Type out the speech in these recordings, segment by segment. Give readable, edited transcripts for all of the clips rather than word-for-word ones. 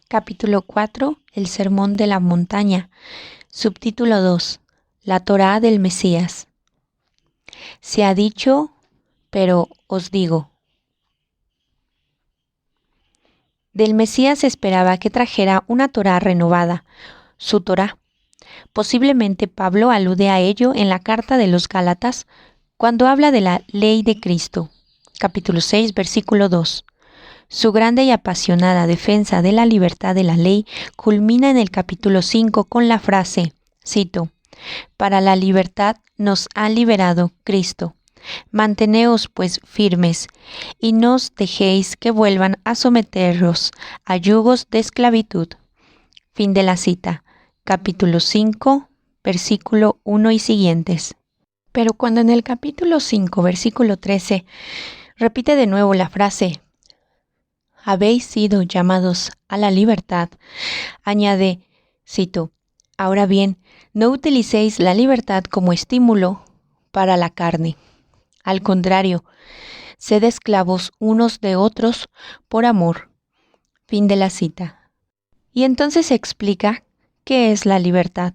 Capítulo 4. El Sermón de la Montaña. Subtítulo 2. La Torá del Mesías. Se ha dicho, pero os digo. Del Mesías se esperaba que trajera una Torá renovada, su Torá. Posiblemente Pablo alude a ello en la carta de los Gálatas cuando habla de la ley de Cristo. Capítulo 6, versículo 2. Su grande y apasionada defensa de la libertad de la ley culmina en el capítulo 5 con la frase, cito, «Para la libertad nos ha liberado Cristo. Manteneos pues firmes, y no os dejéis que vuelvan a someteros a yugos de esclavitud». Fin de la cita. Capítulo 5, versículo 1 y siguientes. Pero cuando en el capítulo 5, versículo 13, repite de nuevo la frase, «Habéis sido llamados a la libertad», añade, cito, «Ahora bien, no utilicéis la libertad como estímulo para la carne. Al contrario, sed esclavos unos de otros por amor». Fin de la cita. Y entonces se explica qué es la libertad,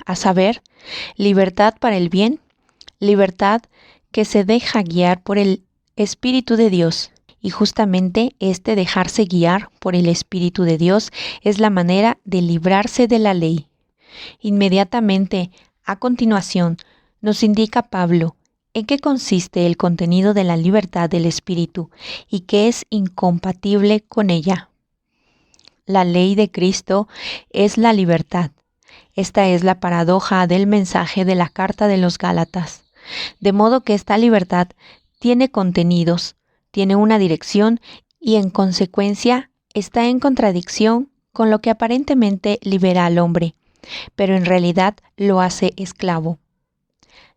a saber, libertad para el bien, libertad que se deja guiar por el Espíritu de Dios. Y justamente este dejarse guiar por el Espíritu de Dios es la manera de librarse de la ley. Inmediatamente, a continuación, nos indica Pablo en qué consiste el contenido de la libertad del Espíritu y que es incompatible con ella. La ley de Cristo es la libertad. Esta es la paradoja del mensaje de la carta de los Gálatas. De modo que esta libertad tiene contenidos, tiene una dirección y en consecuencia está en contradicción con lo que aparentemente libera al hombre, pero en realidad lo hace esclavo.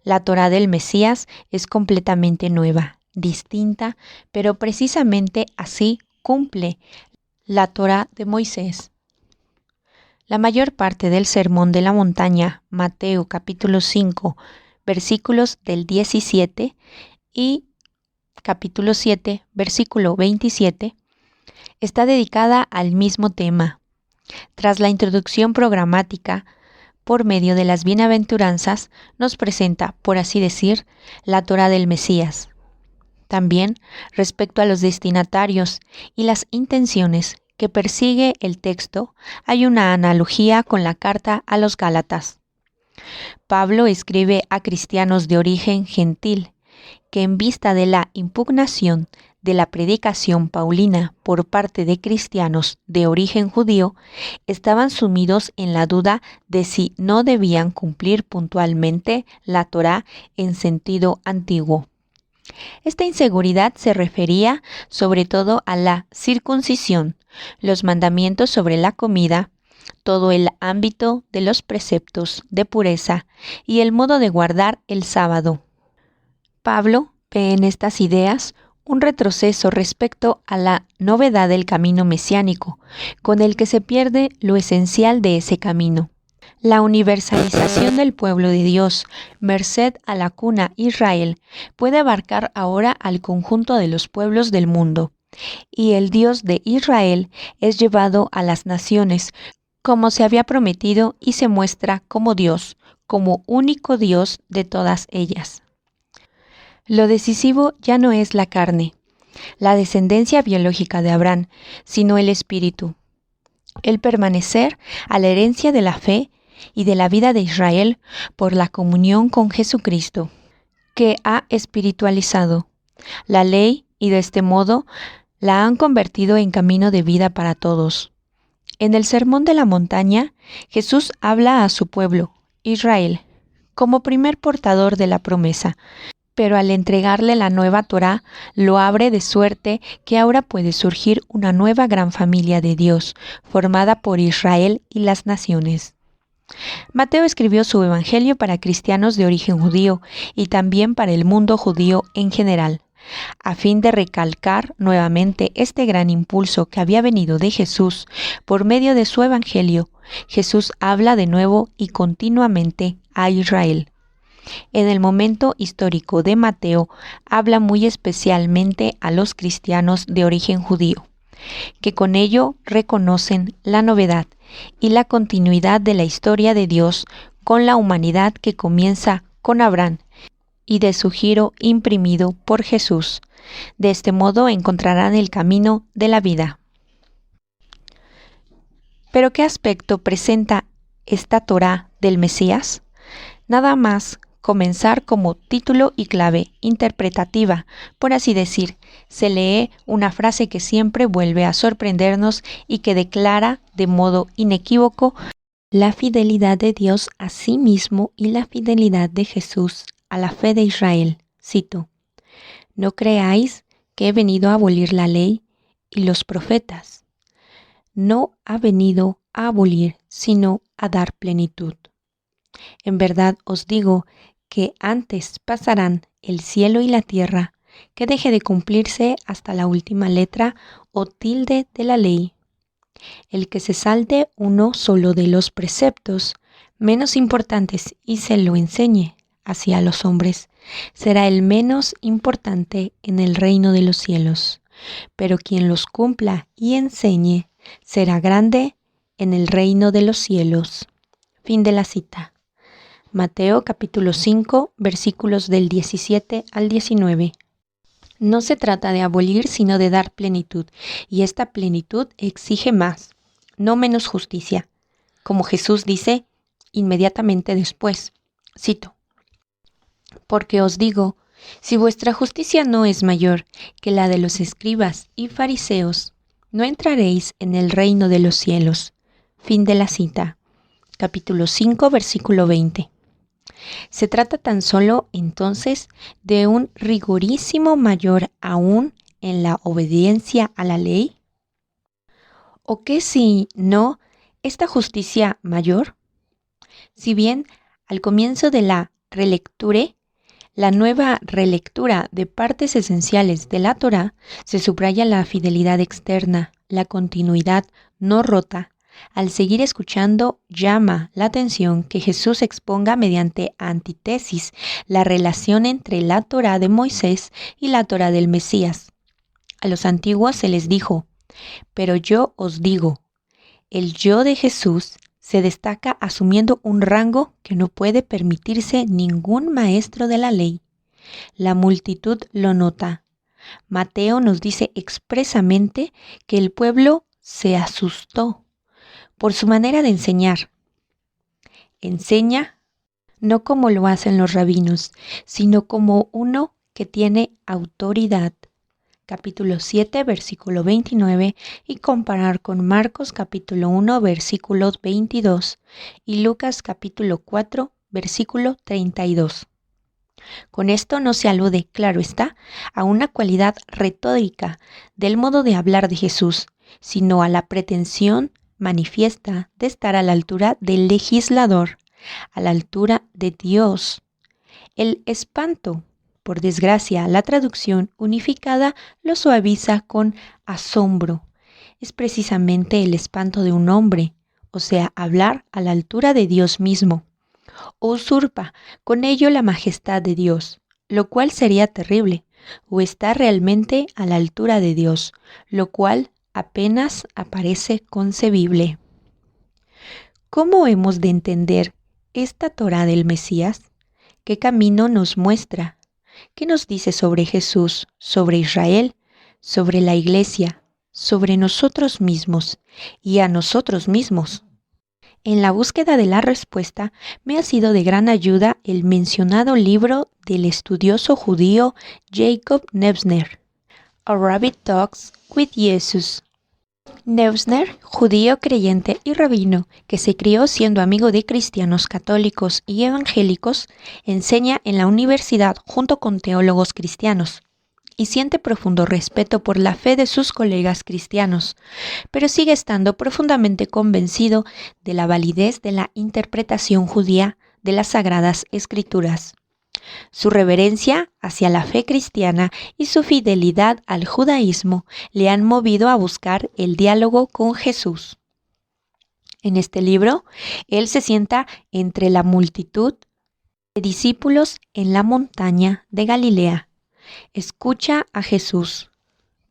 La Torá del Mesías es completamente nueva, distinta, pero precisamente así cumple la Torá de Moisés. La mayor parte del Sermón de la Montaña, Mateo capítulo 5, versículos del 17 y capítulo 7, versículo 27, está dedicada al mismo tema. Tras la introducción programática, por medio de las bienaventuranzas, nos presenta, por así decir, la Torá del Mesías. También, respecto a los destinatarios y las intenciones que persigue el texto, hay una analogía con la carta a los Gálatas. Pablo escribe a cristianos de origen gentil, que en vista de la impugnación de la predicación paulina por parte de cristianos de origen judío, estaban sumidos en la duda de si no debían cumplir puntualmente la Torá en sentido antiguo. Esta inseguridad se refería sobre todo a la circuncisión, los mandamientos sobre la comida, todo el ámbito de los preceptos de pureza y el modo de guardar el sábado. Pablo ve en estas ideas un retroceso respecto a la novedad del camino mesiánico, con el que se pierde lo esencial de ese camino. La universalización del pueblo de Dios, merced a la cuna Israel, puede abarcar ahora al conjunto de los pueblos del mundo, y el Dios de Israel es llevado a las naciones, como se había prometido, y se muestra como Dios, como único Dios de todas ellas. Lo decisivo ya no es la carne, la descendencia biológica de Abraham, sino el espíritu. El permanecer a la herencia de la fe y de la vida de Israel por la comunión con Jesucristo, que ha espiritualizado la ley y de este modo la han convertido en camino de vida para todos. En el Sermón de la Montaña, Jesús habla a su pueblo, Israel, como primer portador de la promesa, pero al entregarle la nueva Torá, lo abre de suerte que ahora puede surgir una nueva gran familia de Dios, formada por Israel y las naciones. Mateo escribió su evangelio para cristianos de origen judío y también para el mundo judío en general, a fin de recalcar nuevamente este gran impulso que había venido de Jesús por medio de su evangelio. Jesús habla de nuevo y continuamente a Israel. En el momento histórico de Mateo, habla muy especialmente a los cristianos de origen judío. que con ello reconocen la novedad y la continuidad de la historia de Dios con la humanidad que comienza con Abraham y de su giro imprimido por Jesús. De este modo encontrarán el camino de la vida. ¿Pero qué aspecto presenta esta Torá del Mesías? Nada más comenzar como título y clave interpretativa, por así decir, se lee una frase que siempre vuelve a sorprendernos y que declara de modo inequívoco la fidelidad de Dios a sí mismo y la fidelidad de Jesús a la fe de Israel. Cito: «No creáis que he venido a abolir la ley y los profetas. No ha venido a abolir, sino a dar plenitud. En verdad os digo que antes pasarán el cielo y la tierra, que deje de cumplirse hasta la última letra o tilde de la ley. El que se salte uno solo de los preceptos menos importantes y se lo enseñe así a los hombres, será el menos importante en el reino de los cielos. Pero quien los cumpla y enseñe será grande en el reino de los cielos». Fin de la cita. Mateo capítulo 5, versículos del 17 al 19. No se trata de abolir, sino de dar plenitud, y esta plenitud exige más, no menos justicia, como Jesús dice inmediatamente después. Cito: «Porque os digo, si vuestra justicia no es mayor que la de los escribas y fariseos, no entraréis en el reino de los cielos». Fin de la cita. Capítulo 5, versículo 20. Se trata tan solo, entonces, de un rigorísimo mayor aún en la obediencia a la ley. ¿O qué si no esta justicia mayor? Si bien al comienzo de la nueva relectura de partes esenciales de la Torá, se subraya la fidelidad externa, la continuidad no rota. Al seguir escuchando, llama la atención que Jesús exponga mediante antítesis la relación entre la Torá de Moisés y la Torá del Mesías. A los antiguos se les dijo: «Pero yo os digo». El yo de Jesús se destaca asumiendo un rango que no puede permitirse ningún maestro de la ley. La multitud lo nota. Mateo nos dice expresamente que el pueblo se asustó por su manera de enseñar. Enseña no como lo hacen los rabinos, sino como uno que tiene autoridad. Capítulo 7, versículo 29, y comparar con Marcos capítulo 1, versículo 22, y Lucas capítulo 4, versículo 32. Con esto no se alude, claro está, a una cualidad retórica del modo de hablar de Jesús, sino a la pretensión manifiesta de estar a la altura del legislador, a la altura de Dios. El espanto, por desgracia, la traducción unificada lo suaviza con asombro. Es precisamente el espanto de un hombre, o sea, hablar a la altura de Dios mismo. Usurpa con ello la majestad de Dios, lo cual sería terrible, o está realmente a la altura de Dios, lo cual apenas aparece concebible. ¿Cómo hemos de entender esta Torá del Mesías? ¿Qué camino nos muestra? ¿Qué nos dice sobre Jesús, sobre Israel, sobre la Iglesia, sobre nosotros mismos y a nosotros mismos? En la búsqueda de la respuesta me ha sido de gran ayuda el mencionado libro del estudioso judío Jacob Neusner, A Rabbi Talks with Jesus. Neusner, judío creyente y rabino que se crió siendo amigo de cristianos católicos y evangélicos, enseña en la universidad junto con teólogos cristianos y siente profundo respeto por la fe de sus colegas cristianos, pero sigue estando profundamente convencido de la validez de la interpretación judía de las Sagradas Escrituras. Su reverencia hacia la fe cristiana y su fidelidad al judaísmo le han movido a buscar el diálogo con Jesús. En este libro, él se sienta entre la multitud de discípulos en la montaña de Galilea. Escucha a Jesús,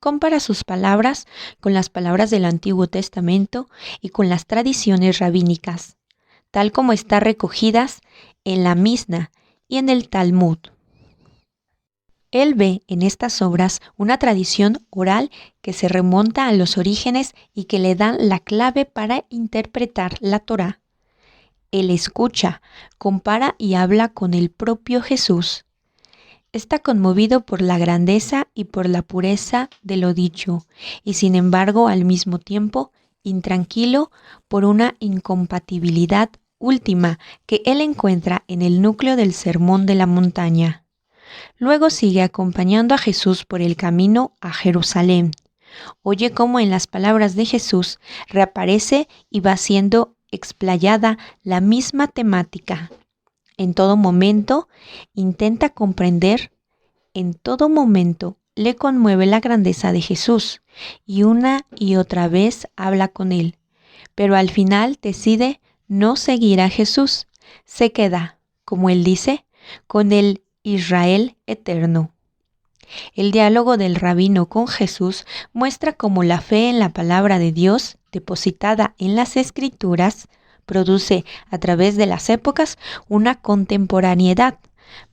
compara sus palabras con las palabras del Antiguo Testamento y con las tradiciones rabínicas, tal como están recogidas en la Misna y en el Talmud. Él ve en estas obras una tradición oral que se remonta a los orígenes y que le dan la clave para interpretar la Torá. Él escucha, compara y habla con el propio Jesús. Está conmovido por la grandeza y por la pureza de lo dicho, y sin embargo al mismo tiempo intranquilo por una incompatibilidad última que él encuentra en el núcleo del Sermón de la Montaña. Luego sigue acompañando a Jesús por el camino a Jerusalén. Oye cómo en las palabras de Jesús reaparece y va siendo explayada la misma temática. En todo momento intenta comprender, en todo momento le conmueve la grandeza de Jesús y una y otra vez habla con él, pero al final decide no seguir a Jesús. Se queda, como él dice, con el Israel eterno. El diálogo del rabino con Jesús muestra cómo la fe en la palabra de Dios, depositada en las Escrituras, produce a través de las épocas una contemporaneidad.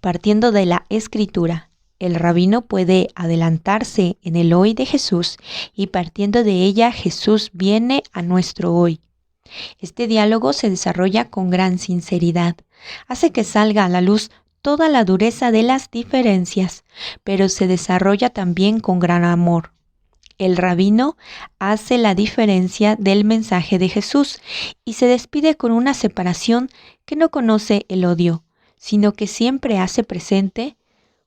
Partiendo de la Escritura, el rabino puede adelantarse en el hoy de Jesús y partiendo de ella Jesús viene a nuestro hoy. Este diálogo se desarrolla con gran sinceridad, hace que salga a la luz toda la dureza de las diferencias, pero se desarrolla también con gran amor. El rabino hace la diferencia del mensaje de Jesús y se despide con una separación que no conoce el odio, sino que siempre hace presente,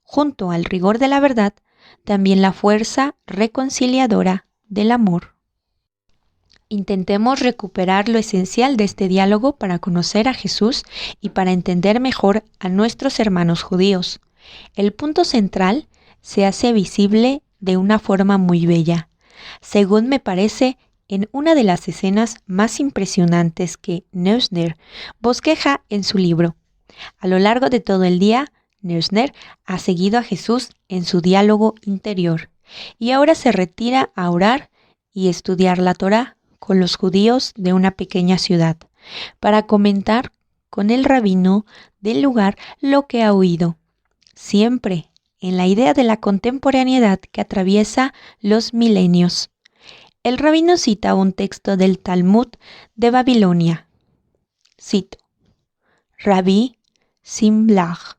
junto al rigor de la verdad, también la fuerza reconciliadora del amor. Intentemos recuperar lo esencial de este diálogo para conocer a Jesús y para entender mejor a nuestros hermanos judíos. El punto central se hace visible de una forma muy bella, según me parece, en una de las escenas más impresionantes que Neusner bosqueja en su libro. A lo largo de todo el día, Neusner ha seguido a Jesús en su diálogo interior y ahora se retira a orar y estudiar la Torá con los judíos de una pequeña ciudad, para comentar con el rabino del lugar lo que ha oído, siempre en la idea de la contemporaneidad que atraviesa los milenios. El rabino cita un texto del Talmud de Babilonia. Cito: Rabí Simlach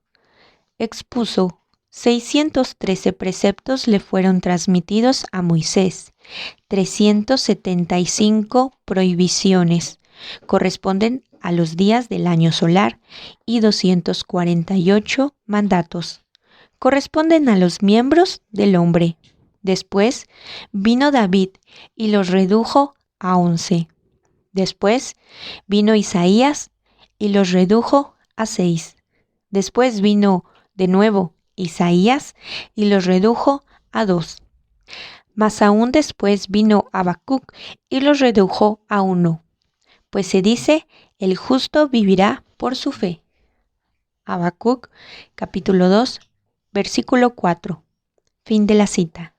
expuso 613 preceptos le fueron transmitidos a Moisés. 375 prohibiciones corresponden a los días del año solar y 248 mandatos corresponden a los miembros del hombre. Después vino David y los redujo a 11. Después vino Isaías y los redujo a 6. Después vino de nuevo Isaías y los redujo a 2. Mas aún después vino Habacuc y los redujo a 1. Pues se dice, el justo vivirá por su fe. Habacuc, capítulo 2, versículo 4. Fin de la cita.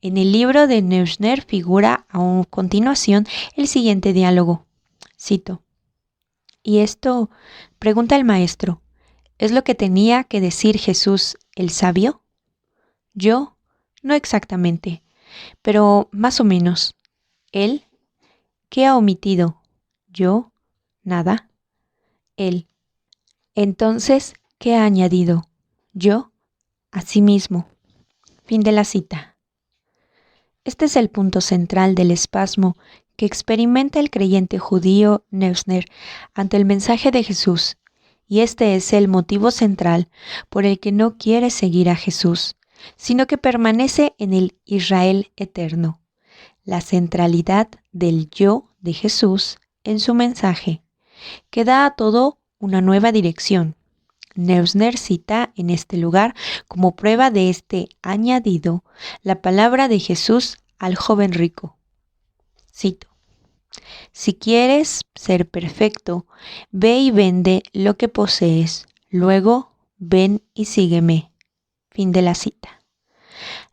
En el libro de Neusner figura a continuación el siguiente diálogo. Cito: ¿Y esto, pregunta el maestro, es lo que tenía que decir Jesús el sabio? Yo, no exactamente, pero más o menos. Él, ¿qué ha omitido? Yo, nada. Él, entonces, ¿qué ha añadido? Yo, asimismo. Fin de la cita. Este es el punto central del espasmo que experimenta el creyente judío Neusner ante el mensaje de Jesús, y este es el motivo central por el que no quiere seguir a Jesús, sino que permanece en el Israel eterno, la centralidad del yo de Jesús en su mensaje, que da a todo una nueva dirección. Neusner cita en este lugar como prueba de este añadido la palabra de Jesús al joven rico. Cito: Si quieres ser perfecto, ve y vende lo que posees, luego ven y sígueme. Fin de la cita.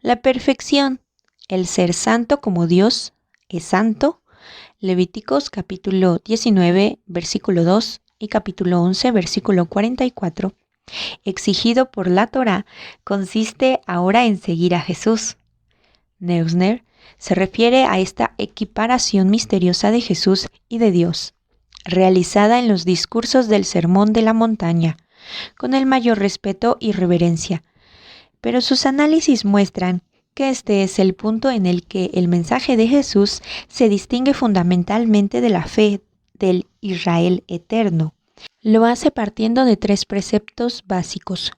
La perfección el ser santo como Dios es santo. Levíticos capítulo 19, versículo 2 y capítulo 11, versículo 44, exigido por la Torá, consiste ahora en seguir a Jesús. Neusner se refiere a esta equiparación misteriosa de Jesús y de Dios, realizada en los discursos del Sermón de la Montaña, con el mayor respeto y reverencia, pero sus análisis muestran que este es el punto en el que el mensaje de Jesús se distingue fundamentalmente de la fe del Israel eterno. Lo hace partiendo de 3 preceptos básicos,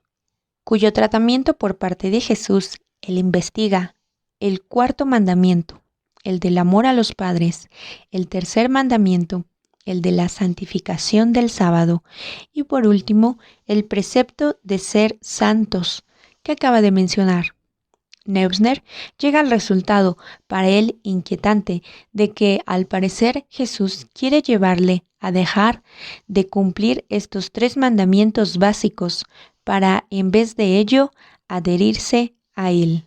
cuyo tratamiento por parte de Jesús él investiga: el 4º mandamiento, el del amor a los padres; el 3er mandamiento, el de la santificación del sábado; y por último, el precepto de ser santos, que acaba de mencionar. Neusner llega al resultado, para él inquietante, de que al parecer Jesús quiere llevarle a dejar de cumplir estos 3 mandamientos básicos para, en vez de ello, adherirse a él.